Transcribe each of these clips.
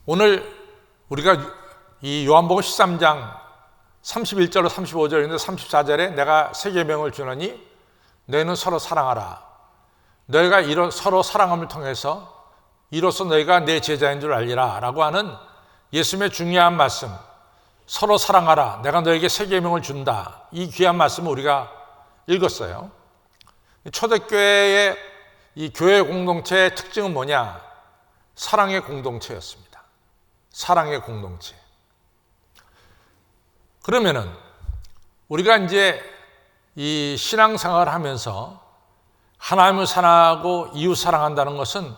오늘 우리가 이 요한복음 13장 31절로 35절인데 34절에 내가 새 계명을 주노니 너희는 서로 사랑하라. 너희가 서로 사랑함을 통해서 이로써 너희가 내 제자인 줄 알리라 라고 하는 예수님의 중요한 말씀, 서로 사랑하라, 내가 너에게 새 계명을 준다, 이 귀한 말씀을 우리가 읽었어요. 초대교회의 이 교회 공동체의 특징은 뭐냐? 사랑의 공동체였습니다. 사랑의 공동체. 그러면은 우리가 이제 이 신앙생활을 하면서 하나님을 사랑하고 이웃 사랑한다는 것은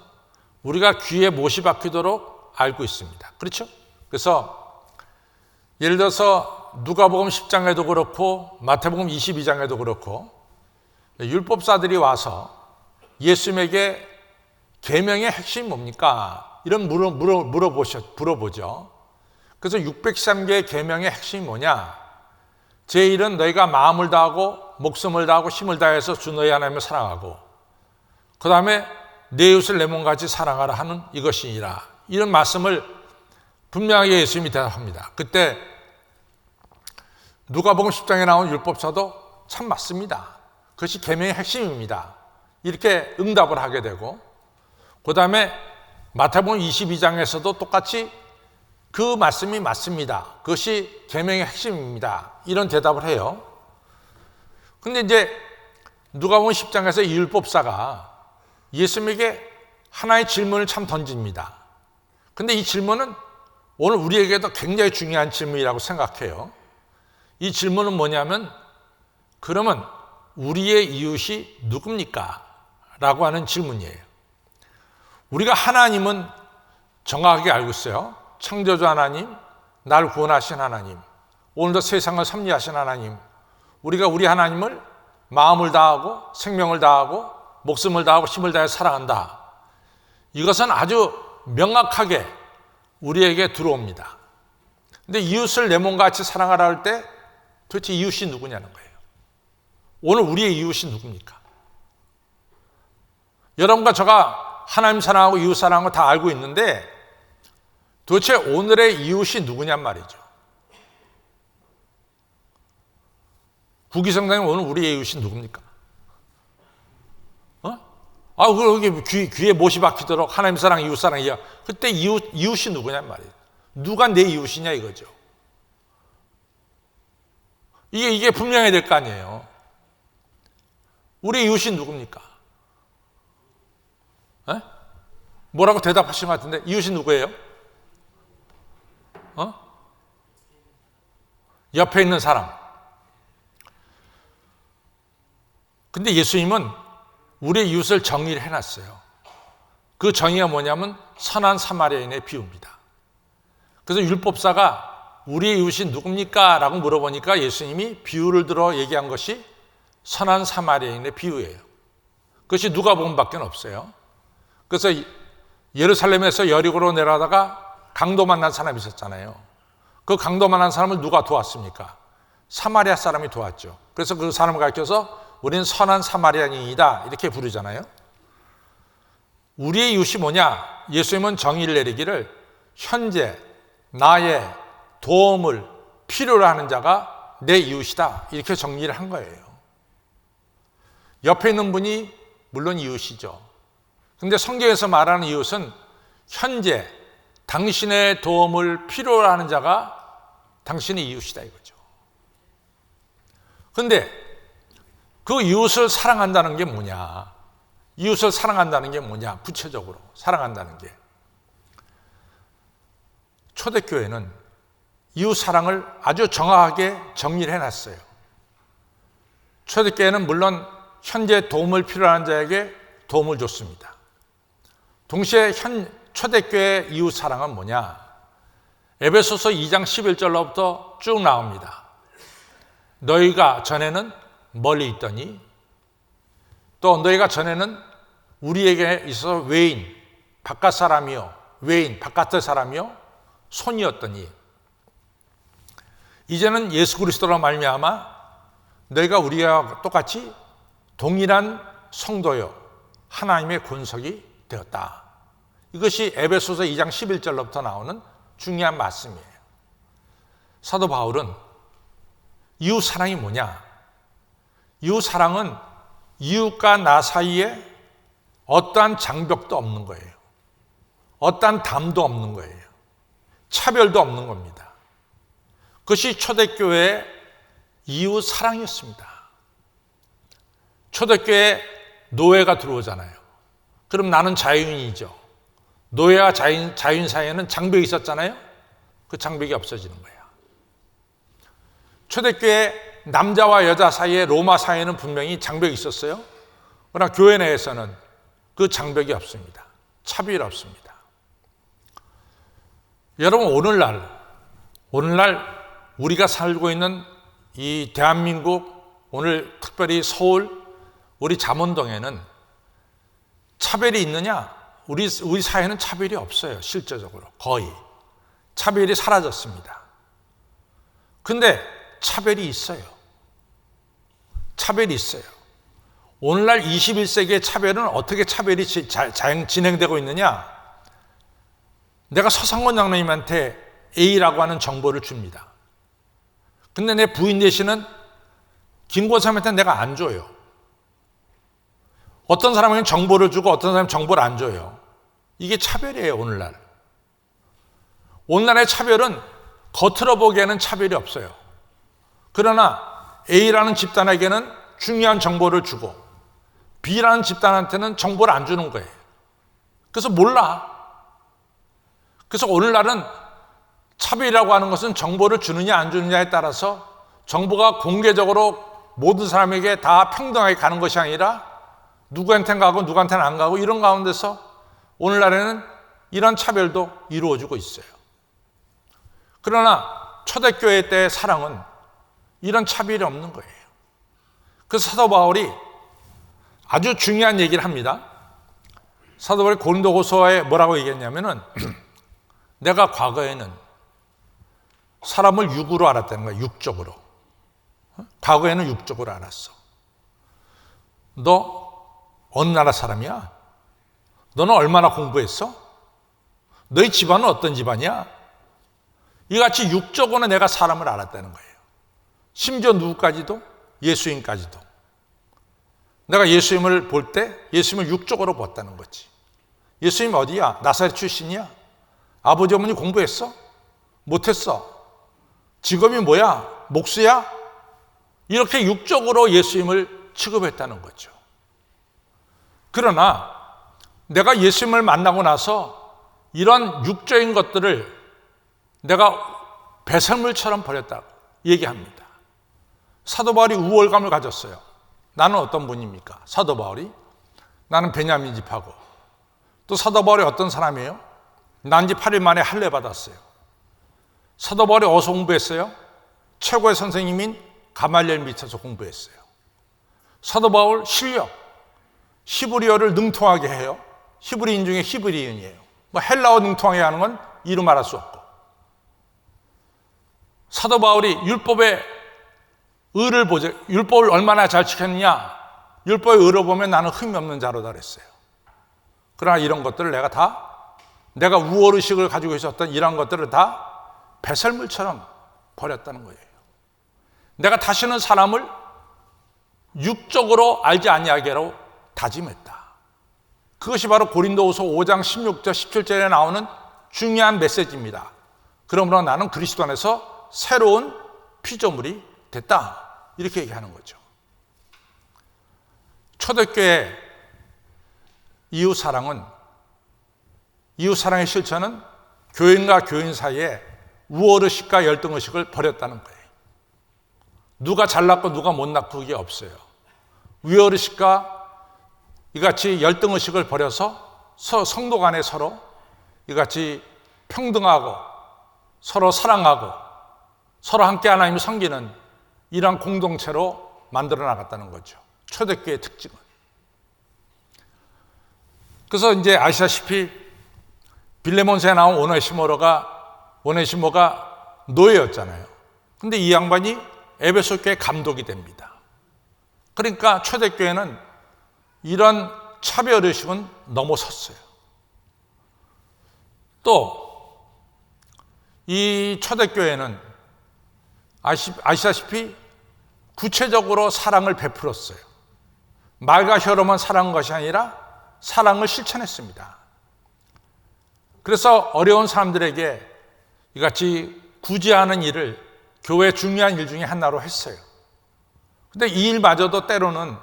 우리가 귀에 못이 박히도록 알고 있습니다. 그렇죠? 그래서 예를 들어서 누가복음 10장에도 그렇고 마태복음 22장에도 그렇고 율법사들이 와서 예수님에게 계명의 핵심이 뭡니까? 이런 물어보죠. 그래서 613개의 계명의 핵심이 뭐냐? 제1은 너희가 마음을 다하고 목숨을 다하고 힘을 다해서 주 너희 하나님을 사랑하고, 그 다음에 내 이웃을 내 몸같이 사랑하라 하는 이것이니라. 이런 말씀을 분명하게 예수님이 대답합니다. 그때 누가복음 10장에 나온 율법사도 참 맞습니다. 그것이 계명의 핵심입니다. 이렇게 응답을 하게 되고, 그 다음에 마태복음 22장에서도 똑같이 그 말씀이 맞습니다. 그것이 계명의 핵심입니다. 이런 대답을 해요. 근데 이제 누가복음 10장에서 이 율법사가 예수님에게 하나의 질문을 참 던집니다. 근데 이 질문은 오늘 우리에게도 굉장히 중요한 질문이라고 생각해요. 이 질문은 뭐냐면, 그러면 우리의 이웃이 누굽니까? 라고 하는 질문이에요. 우리가 하나님은 정확하게 알고 있어요. 창조주 하나님, 날 구원하신 하나님, 오늘도 세상을 섭리하신 하나님, 우리가 우리 하나님을 마음을 다하고 생명을 다하고 목숨을 다하고 힘을 다해 사랑한다. 이것은 아주 명확하게 우리에게 들어옵니다. 근데 이웃을 내 몸같이 사랑하라 할 때 도대체 이웃이 누구냐는 거예요. 오늘 우리의 이웃이 누굽니까? 여러분과 저가 하나님 사랑하고 이웃 사랑하고 다 알고 있는데 도대체 오늘의 이웃이 누구냔 말이죠. 구기성당님, 오늘 우리의 이웃이 누굽니까? 그게 귀에 못이 박히도록 하나님 사랑, 이웃 사랑이야. 그때 이웃이 누구냔 말이에요. 누가 내 이웃이냐 이거죠. 이게 분명해야 될 거 아니에요. 우리 이웃이 누굽니까? 뭐라고 대답하신 것 같은데, 이웃이 누구예요? 옆에 있는 사람. 근데 예수님은 우리의 이웃을 정의를 해놨어요. 그 정의가 뭐냐면 선한 사마리아인의 비유입니다. 그래서 율법사가 우리의 이웃이 누굽니까? 라고 물어보니까 예수님이 비유를 들어 얘기한 것이 선한 사마리아인의 비유예요. 그것이 누가복음밖에 없어요. 그래서 예루살렘에서 여리고로 내려가다가 강도 만난 사람이 있었잖아요. 그 강도 만난 사람을 누가 도왔습니까? 사마리아 사람이 도왔죠. 그래서 그 사람을 가르쳐서 우리는 선한 사마리아인이다 이렇게 부르잖아요. 우리의 이웃이 뭐냐? 예수님은 정의를 내리기를 현재 나의 도움을 필요로 하는 자가 내 이웃이다 이렇게 정리를 한 거예요. 옆에 있는 분이 물론 이웃이죠. 근데 성경에서 말하는 이웃은 현재 당신의 도움을 필요로 하는 자가 당신의 이웃이다 이거죠. 근데 그 이웃을 사랑한다는 게 뭐냐? 이웃을 사랑한다는 게 뭐냐? 구체적으로 사랑한다는 게. 초대교회는 이웃 사랑을 아주 정확하게 정리를 해놨어요. 초대교회는 물론 현재 도움을 필요한 자에게 도움을 줬습니다. 동시에 초대교회의 이웃 사랑은 뭐냐? 에베소서 2장 11절로부터 쭉 나옵니다. 너희가 전에는 멀리 있더니, 또 너희가 전에는 우리에게 있어서 외인, 바깥 사람이요, 외인, 바깥의 사람이요, 손이었더니 이제는 예수 그리스도로 말미암아 너희가 우리와 똑같이 동일한 성도요 하나님의 권속이 되었다. 이것이 에베소서 2장 11절로부터 나오는 중요한 말씀이에요. 사도 바울은 이웃 사랑이 뭐냐? 이웃 사랑은 이웃과 나 사이에 어떠한 장벽도 없는 거예요. 어떠한 담도 없는 거예요. 차별도 없는 겁니다. 그것이 초대교회의 이웃 사랑이었습니다. 초대교회에 노예가 들어오잖아요. 그럼 나는 자유인이죠. 노예와 자유인 사이에는 장벽이 있었잖아요. 그 장벽이 없어지는 거예요. 초대교회 남자와 여자 사이에 로마 사이에는 분명히 장벽이 있었어요. 그러나 교회 내에서는 그 장벽이 없습니다. 차별이 없습니다. 여러분, 오늘날 우리가 살고 있는 이 대한민국, 오늘 특별히 서울, 우리 잠원동에는 차별이 있느냐? 우리 사회는 차별이 없어요. 실제적으로 거의 차별이 사라졌습니다. 근데 차별이 있어요. 차별이 있어요. 오늘날 21세기의 차별은 어떻게 차별이 진행되고 있느냐? 내가 서상권 장로님한테 A라고 하는 정보를 줍니다. 근데 내 부인 되시는 김고삼한테 내가 안 줘요. 어떤 사람은 정보를 주고 어떤 사람은 정보를 안 줘요. 이게 차별이에요, 오늘날. 오늘날의 차별은 겉으로 보기에는 차별이 없어요. 그러나 A라는 집단에게는 중요한 정보를 주고 B라는 집단한테는 정보를 안 주는 거예요. 그래서 몰라. 그래서 오늘날은 차별이라고 하는 것은 정보를 주느냐 안 주느냐에 따라서 정보가 공개적으로 모든 사람에게 다 평등하게 가는 것이 아니라 누구한테는 가고 누구한테는 안 가고 이런 가운데서 오늘날에는 이런 차별도 이루어지고 있어요. 그러나 초대교회 때의 사랑은 이런 차별이 없는 거예요. 그래서 사도 바울이 아주 중요한 얘기를 합니다. 사도 바울이 고린도후서에 뭐라고 얘기했냐면은 내가 과거에는 사람을 육으로 알았다는 거야. 육적으로. 과거에는 육적으로 알았어. 너 어느 나라 사람이야? 너는 얼마나 공부했어? 너희 집안은 어떤 집안이야? 이같이 육적으로 내가 사람을 알았다는 거예요. 심지어 누구까지도? 예수님까지도. 내가 예수님을 볼 때 예수님을 육적으로 봤다는 거지. 예수님 어디야? 나사렛 출신이야? 아버지 어머니 공부했어? 못했어? 직업이 뭐야? 목수야? 이렇게 육적으로 예수님을 취급했다는 거죠. 그러나 내가 예수님을 만나고 나서 이런 육적인 것들을 내가 배설물처럼 버렸다고 얘기합니다. 사도 바울이 우월감을 가졌어요. 나는 어떤 분입니까? 사도 바울이 나는 베냐민 집하고 또 사도 바울이 어떤 사람이에요? 난 지 8일 만에 할례 받았어요. 사도 바울이 어디서 공부했어요? 최고의 선생님인 가말리엘 밑에서 공부했어요. 사도 바울 실력, 히브리어를 능통하게 해요. 히브리인 중에 히브리인이에요. 뭐 헬라어 능통하게 하는 건 이루 말할 수 없고. 사도 바울이 율법의 의를 보자. 율법을 얼마나 잘 지켰느냐? 율법의 의를 보면 나는 흠이 없는 자로다 그랬어요. 그러나 이런 것들을 내가 우월의식을 가지고 있었던 이런 것들을 다 배설물처럼 버렸다는 거예요. 내가 다시는 사람을 육적으로 알지 아니하게로 다짐했다. 그것이 바로 고린도후서 5장 16절 17절에 나오는 중요한 메시지입니다. 그러므로 나는 그리스도 안에서 새로운 피조물이 됐다. 이렇게 얘기하는 거죠. 초대교회 이웃사랑의 실천은 교인과 교인 사이에 우월의식과 열등의식을 버렸다는 거예요. 누가 잘났고 누가 못났고 그게 없어요. 위월의식과 이같이 열등의식을 버려서 성도 간에 서로 이같이 평등하고 서로 사랑하고 서로 함께 하나님을 섬기는 이러한 공동체로 만들어 나갔다는 거죠. 초대교회의 특징은. 그래서 이제 아시다시피 빌레몬서에 나온 오네시모가 노예였잖아요. 근데 이 양반이 에베소 교회 감독이 됩니다. 그러니까 초대교회는 이런 차별의식은 넘어섰어요. 또 이 초대교회는 아시다시피 구체적으로 사랑을 베풀었어요. 말과 혀로만 사랑한 것이 아니라 사랑을 실천했습니다. 그래서 어려운 사람들에게 이같이 구제하는 일을 교회 중요한 일 중에 하나로 했어요. 근데 이 일마저도 때로는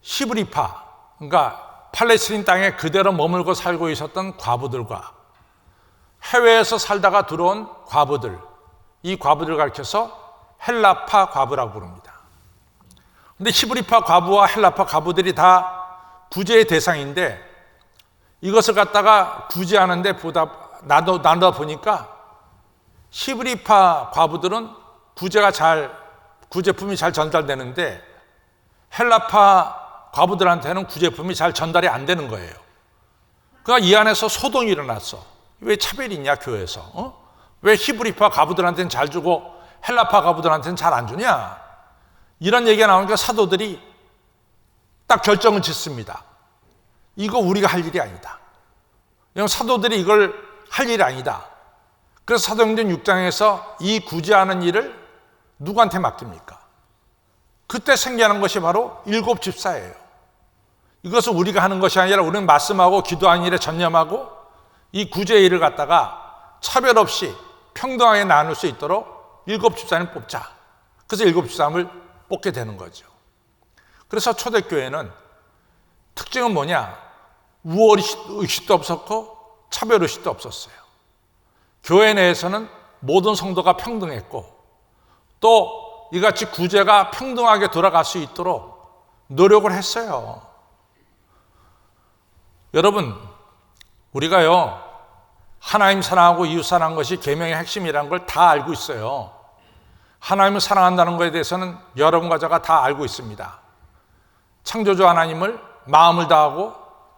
히브리파, 그러니까 팔레스틴 땅에 그대로 머물고 살고 있었던 과부들과 해외에서 살다가 들어온 과부들, 이 과부들을 가르쳐서 헬라파 과부라고 부릅니다. 근데 히브리파 과부와 헬라파 과부들이 다 구제의 대상인데 이것을 갖다가 구제하는데 나누다 보니까 히브리파 과부들은 구제품이 잘 전달되는데 헬라파 과부들한테는 구제품이 잘 전달이 안 되는 거예요. 그러니까 이 안에서 소동이 일어났어. 왜 차별이 있냐, 교회에서? 왜 히브리파 과부들한테는 잘 주고 헬라파 과부들한테는 잘 안 주냐? 이런 얘기가 나오니까 사도들이 딱 결정을 짓습니다. 이거 우리가 할 일이 아니다. 사도들이 이걸 할 일이 아니다. 그래서 사도행전 6장에서 이 구제하는 일을 누구한테 맡깁니까? 그때 생겨난 것이 바로 7 집사예요. 이것을 우리가 하는 것이 아니라 우리는 말씀하고 기도하는 일에 전념하고 이 구제 일을 갖다가 차별 없이 평등하게 나눌 수 있도록 7 집사를 뽑자. 그래서 7 집사를 뽑게 되는 거죠. 그래서 초대교회는 특징은 뭐냐? 우월의식도 없었고 차별의식도 없었어요. 교회 내에서는 모든 성도가 평등했고 또 이같이 구제가 평등하게 돌아갈 수 있도록 노력을 했어요. 여러분, 우리가요 하나님 사랑하고 이웃 사랑하는 것이 계명의 핵심이라는 걸 다 알고 있어요. 하나님을 사랑한다는 것에 대해서는 여러분과 제가 다 알고 있습니다. 창조주 하나님을 마음을 다하고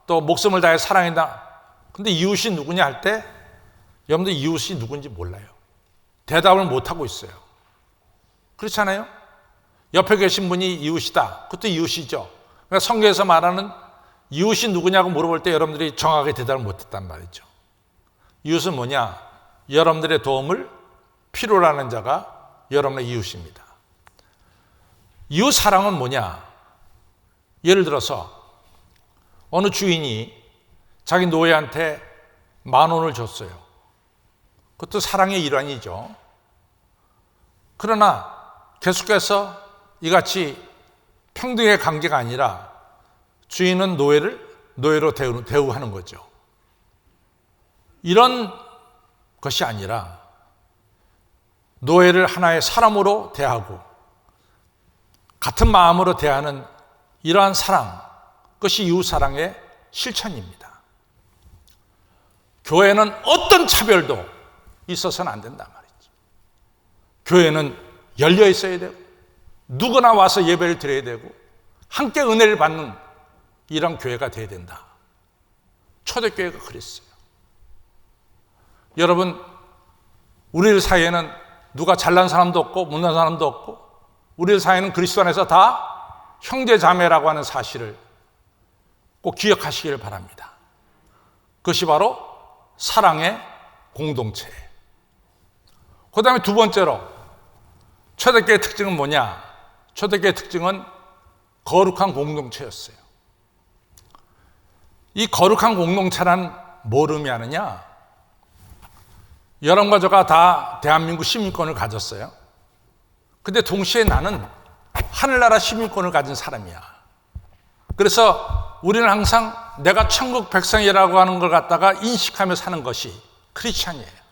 또 목숨을 다해 사랑한다. 근데 이웃이 누구냐 할 때 여러분들 이웃이 누군지 몰라요. 대답을 못하고 있어요. 그렇잖아요? 옆에 계신 분이 이웃이다. 그것도 이웃이죠. 그러니까 성경에서 말하는 이웃이 누구냐고 물어볼 때 여러분들이 정확하게 대답을 못했단 말이죠. 이웃은 뭐냐? 여러분들의 도움을 필요로 하는 자가 여러분의 이웃입니다. 이웃 사랑은 뭐냐? 예를 들어서 어느 주인이 자기 노예한테 10,000원을 줬어요. 그것도 사랑의 일환이죠. 그러나 계속해서 이같이 평등의 관계가 아니라 주인은 노예로 대우하는 거죠. 이런 것이 아니라 노예를 하나의 사람으로 대하고 같은 마음으로 대하는 이러한 사랑, 그것이 이웃사랑의 실천입니다. 교회는 어떤 차별도 있어서는 안 된단 말이죠. 교회는 열려 있어야 되고 누구나 와서 예배를 드려야 되고 함께 은혜를 받는 이런 교회가 되어야 된다. 초대교회가 그랬어요. 여러분, 우리 사이에는 누가 잘난 사람도 없고 못난 사람도 없고 우리 사이에는 그리스도 안에서 다 형제 자매라고 하는 사실을 꼭 기억하시기를 바랍니다. 그것이 바로 사랑의 공동체. 그 다음에 두 번째로 초대교회의 특징은 뭐냐? 초대교회의 특징은 거룩한 공동체였어요. 이 거룩한 공동체란 뭘 의미하느냐? 여러분과 저가 다 대한민국 시민권을 가졌어요. 근데 동시에 나는 하늘나라 시민권을 가진 사람이야. 그래서 우리는 항상 내가 천국 백성이라고 하는 걸 갖다가 인식하며 사는 것이 크리스찬이에요.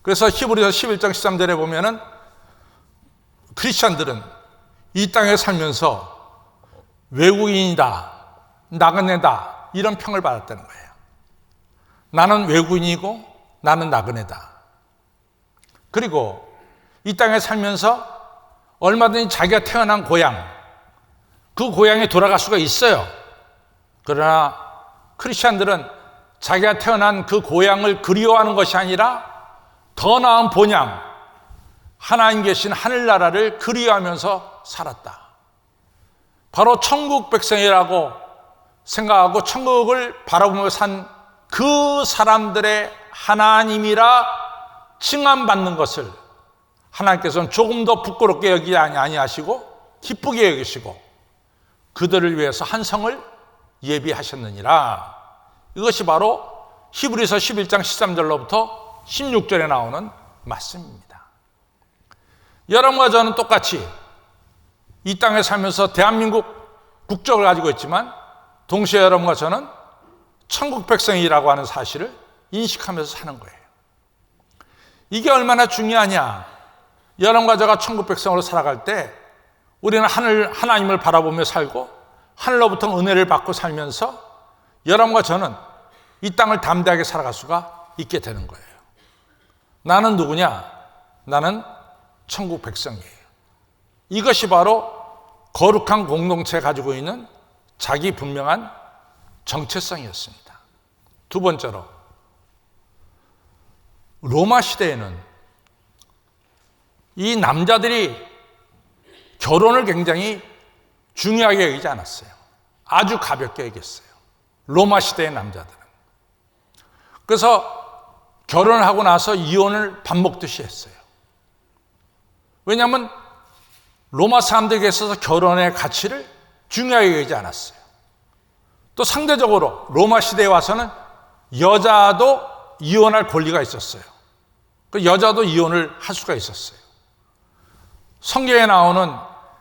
그래서 히브리서 11장 13절에 보면은 크리스찬들은 이 땅에 살면서 외국인이다, 나그네다 이런 평을 받았다는 거예요. 나는 외국인이고 나는 나그네다. 그리고 이 땅에 살면서 얼마든지 자기가 태어난 고향, 그 고향에 돌아갈 수가 있어요. 그러나 크리스찬들은 자기가 태어난 그 고향을 그리워하는 것이 아니라 더 나은 본향, 하나님 계신 하늘나라를 그리워하면서 살았다. 바로 천국 백성이라고 생각하고 천국을 바라보며 산 그 사람들의 하나님이라 칭함받는 것을 하나님께서는 조금 더 부끄럽게 여기지 아니하시고 기쁘게 여기시고 그들을 위해서 한 성을 예비하셨느니라. 이것이 바로 히브리서 11장 13절로부터 16절에 나오는 말씀입니다. 여러분과 저는 똑같이 이 땅에 살면서 대한민국 국적을 가지고 있지만 동시에 여러분과 저는 천국 백성이라고 하는 사실을 인식하면서 사는 거예요. 이게 얼마나 중요하냐. 여러분과 저가 천국 백성으로 살아갈 때 우리는 하나님을 바라보며 살고 하늘로부터 은혜를 받고 살면서 여러분과 저는 이 땅을 담대하게 살아갈 수가 있게 되는 거예요. 나는 누구냐? 나는 천국 백성이에요. 이것이 바로 거룩한 공동체가 가지고 있는 자기 분명한 정체성이었습니다. 두 번째로, 로마 시대에는 이 남자들이 결혼을 굉장히 중요하게 여기지 않았어요. 아주 가볍게 여겼어요. 로마 시대의 남자들은. 그래서 결혼을 하고 나서 이혼을 밥 먹듯이 했어요. 왜냐하면 로마 사람들에게 있어서 결혼의 가치를 중요하게 여기지 않았어요. 또 상대적으로 로마 시대에 와서는 여자도 이혼할 권리가 있었어요. 그 여자도 이혼을 할 수가 있었어요. 성경에 나오는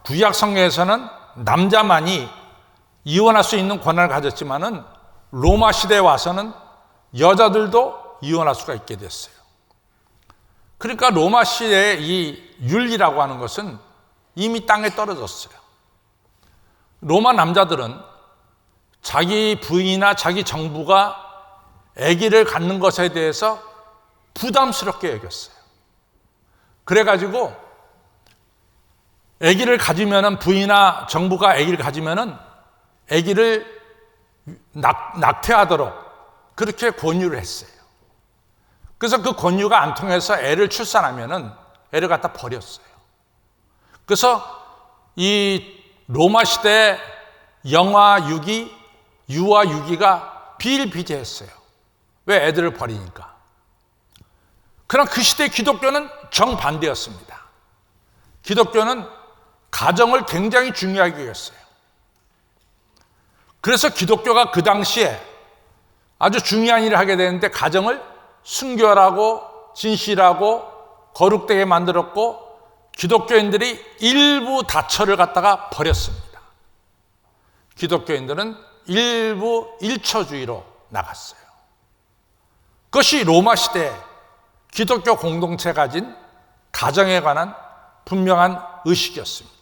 구약 성경에서는 남자만이 이혼할 수 있는 권한을 가졌지만은 로마 시대에 와서는 여자들도 이혼할 수가 있게 됐어요. 그러니까 로마 시대의 이 윤리라고 하는 것은 이미 땅에 떨어졌어요. 로마 남자들은 자기 부인이나 자기 정부가 아기를 갖는 것에 대해서 부담스럽게 여겼어요. 그래가지고 아기를 가지면은 부인이나 정부가 아기를 가지면은 아기를 낙태하도록 그렇게 권유를 했어요. 그래서 그 권유가 안 통해서 애를 출산하면은 애를 갖다 버렸어요. 그래서 이 로마 시대 영아 유기, 유아 유기가 비일비재했어요. 왜? 애들을 버리니까. 그러나 그 시대 기독교는 정반대였습니다. 기독교는 가정을 굉장히 중요하게 여겼어요. 그래서 기독교가 그 당시에 아주 중요한 일을 하게 되는데 가정을 순결하고 진실하고 거룩되게 만들었고 기독교인들이 일부 다처를 갖다가 버렸습니다. 기독교인들은 일부 일처주의로 나갔어요. 그것이 로마 시대 기독교 공동체가 가진 가정에 관한 분명한 의식이었습니다.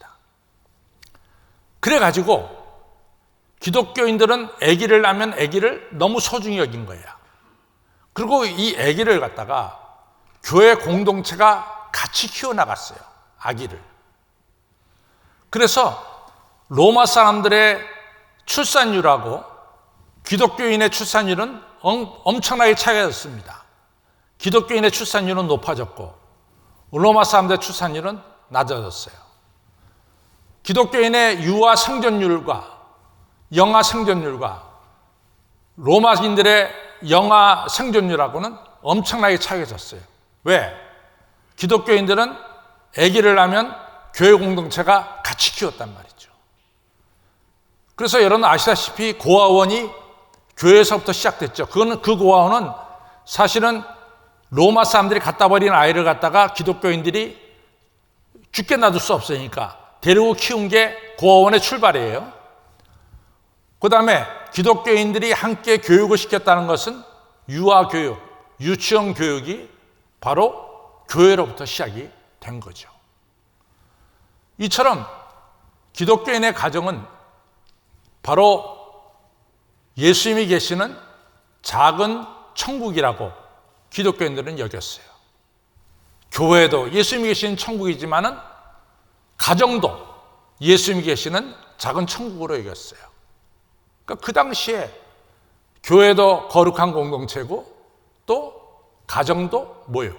그래가지고 기독교인들은 아기를 낳으면 아기를 너무 소중히 여긴 거예요. 그리고 이 아기를 갖다가 교회 공동체가 같이 키워나갔어요. 아기를. 그래서 로마 사람들의 출산율하고 기독교인의 출산율은 엄청나게 차이가 났습니다. 기독교인의 출산율은 높아졌고 로마 사람들의 출산율은 낮아졌어요. 기독교인의 유아 생존율과 영아 생존율과 로마인들의 영아 생존율하고는 엄청나게 차이가 졌어요. 왜? 기독교인들은 아기를 낳으면 교회 공동체가 같이 키웠단 말이죠. 그래서 여러분 아시다시피 고아원이 교회에서부터 시작됐죠. 그 고아원은 사실은 로마 사람들이 갖다 버린 아이를 갖다가 기독교인들이 죽게 놔둘 수 없으니까 데리고 키운 게 고아원의 출발이에요. 그 다음에 기독교인들이 함께 교육을 시켰다는 것은 유아교육, 유치원 교육이 바로 교회로부터 시작이 된 거죠. 이처럼 기독교인의 가정은 바로 예수님이 계시는 작은 천국이라고 기독교인들은 여겼어요. 교회도 예수님이 계시는 천국이지만은 가정도 예수님이 계시는 작은 천국으로 여겼어요. 그러니까 그 당시에 교회도 거룩한 공동체고 또 가정도 뭐예요?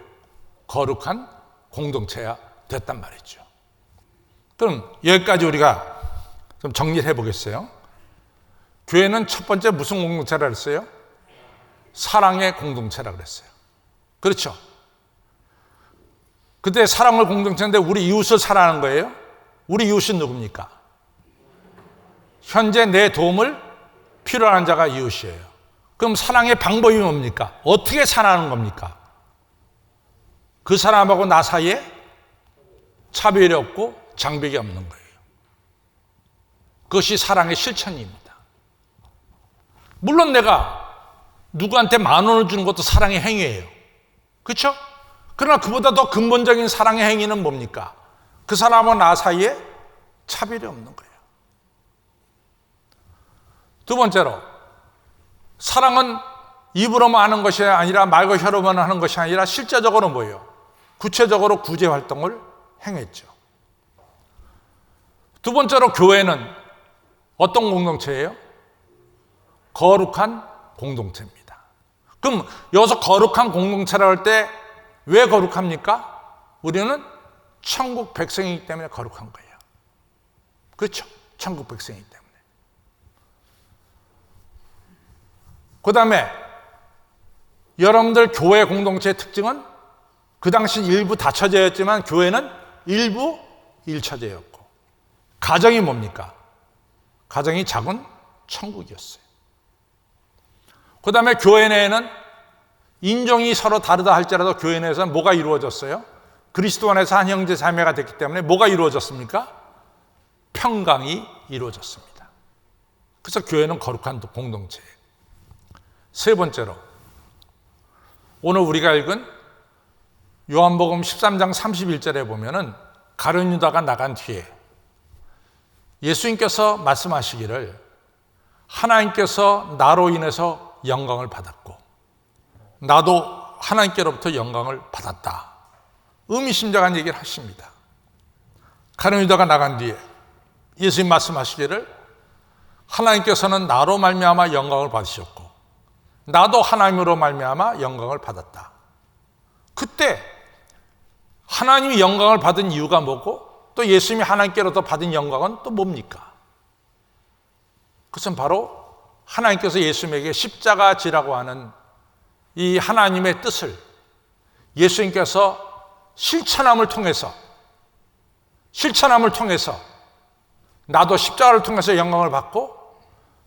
거룩한 공동체가 됐단 말이죠. 그럼 여기까지 우리가 좀 정리를 해보겠어요. 교회는 첫 번째 무슨 공동체라 했어요? 사랑의 공동체라 그랬어요. 그렇죠? 그때 사랑을 공동체인데 우리 이웃을 사랑하는 거예요. 우리 이웃은 누굽니까? 현재 내 도움을 필요한 자가 이웃이에요. 그럼 사랑의 방법이 뭡니까? 어떻게 사랑하는 겁니까? 그 사람하고 나 사이에 차별이 없고 장벽이 없는 거예요. 그것이 사랑의 실천입니다. 물론 내가 누구한테 10,000원을 주는 것도 사랑의 행위예요. 그렇죠? 그러나 그보다 더 근본적인 사랑의 행위는 뭡니까? 그 사람과 나 사이에 차별이 없는 거예요. 두 번째로, 사랑은 입으로만 하는 것이 아니라 말과 혀로만 하는 것이 아니라 실제적으로 뭐예요? 구체적으로 구제 활동을 행했죠. 두 번째로, 교회는 어떤 공동체예요? 거룩한 공동체입니다. 그럼 여기서 거룩한 공동체라고 할 때 왜 거룩합니까? 우리는 천국 백성이기 때문에 거룩한 거예요. 그렇죠? 천국 백성이기 때문에. 그 다음에 여러분들 교회 공동체의 특징은 그 당시 일부 다처제였지만 교회는 일부 일처제였고, 가정이 뭡니까? 가정이 작은 천국이었어요. 그 다음에 교회 내에는 인종이 서로 다르다 할지라도 교회 내에서는 뭐가 이루어졌어요? 그리스도 안에서 한 형제 자매가 됐기 때문에 뭐가 이루어졌습니까? 평강이 이루어졌습니다. 그래서 교회는 거룩한 공동체예요. 세 번째로, 오늘 우리가 읽은 요한복음 13장 31절에 보면은 가룟 유다가 나간 뒤에 예수님께서 말씀하시기를 하나님께서 나로 인해서 영광을 받았고 나도 하나님께로부터 영광을 받았다. 의미심장한 얘기를 하십니다. 가룟 유다가 나간 뒤에 예수님 말씀하시기를 하나님께서는 나로 말미암아 영광을 받으셨고 나도 하나님으로 말미암아 영광을 받았다. 그때 하나님이 영광을 받은 이유가 뭐고 또 예수님이 하나님께로부터 받은 영광은 또 뭡니까? 그것은 바로 하나님께서 예수님에게 십자가 지라고 하는 이 하나님의 뜻을 예수님께서 실천함을 통해서 나도 십자가를 통해서 영광을 받고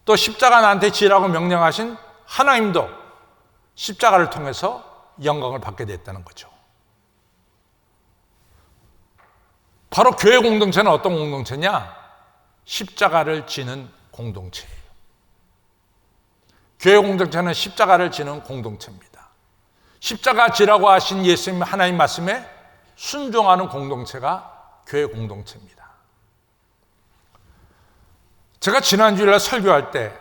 또 십자가 나한테 지라고 명령하신 하나님도 십자가를 통해서 영광을 받게 됐다는 거죠. 바로 교회 공동체는 어떤 공동체냐? 십자가를 지는 공동체예요. 교회 공동체는 십자가를 지는 공동체입니다. 십자가 지라고 하신 예수님 하나님 말씀에 순종하는 공동체가 교회 공동체입니다. 제가 지난주일날 설교할 때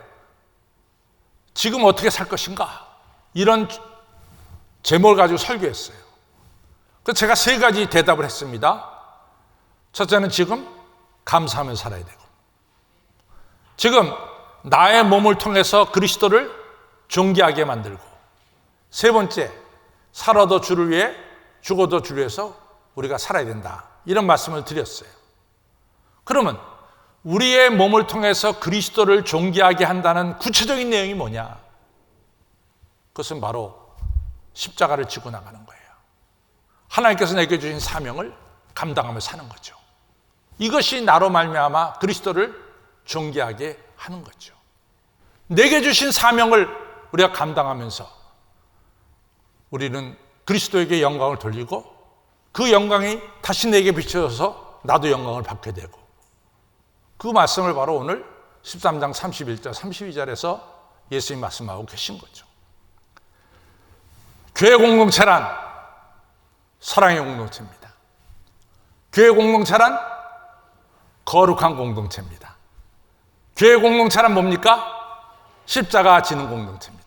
지금 어떻게 살 것인가? 이런 제목을 가지고 설교했어요. 그래서 제가 3가지 대답을 했습니다. 첫째는 지금 감사하며 살아야 되고, 지금 나의 몸을 통해서 그리스도를 존귀하게 만들고, 세 번째, 살아도 주를 위해 죽어도 주를 위해서 우리가 살아야 된다. 이런 말씀을 드렸어요. 그러면 우리의 몸을 통해서 그리스도를 존귀하게 한다는 구체적인 내용이 뭐냐? 그것은 바로 십자가를 지고 나가는 거예요. 하나님께서 내게 주신 사명을 감당하며 사는 거죠. 이것이 나로 말미암아 그리스도를 존귀하게 하는 거죠. 내게 주신 사명을 우리가 감당하면서 우리는 그리스도에게 영광을 돌리고 그 영광이 다시 내게 비춰져서 나도 영광을 받게 되고, 그 말씀을 바로 오늘 13장 31절 32절에서 예수님이 말씀하고 계신 거죠. 교회 공동체란 사랑의 공동체입니다. 교회 공동체란 거룩한 공동체입니다. 교회 공동체란 뭡니까? 십자가 지는 공동체입니다.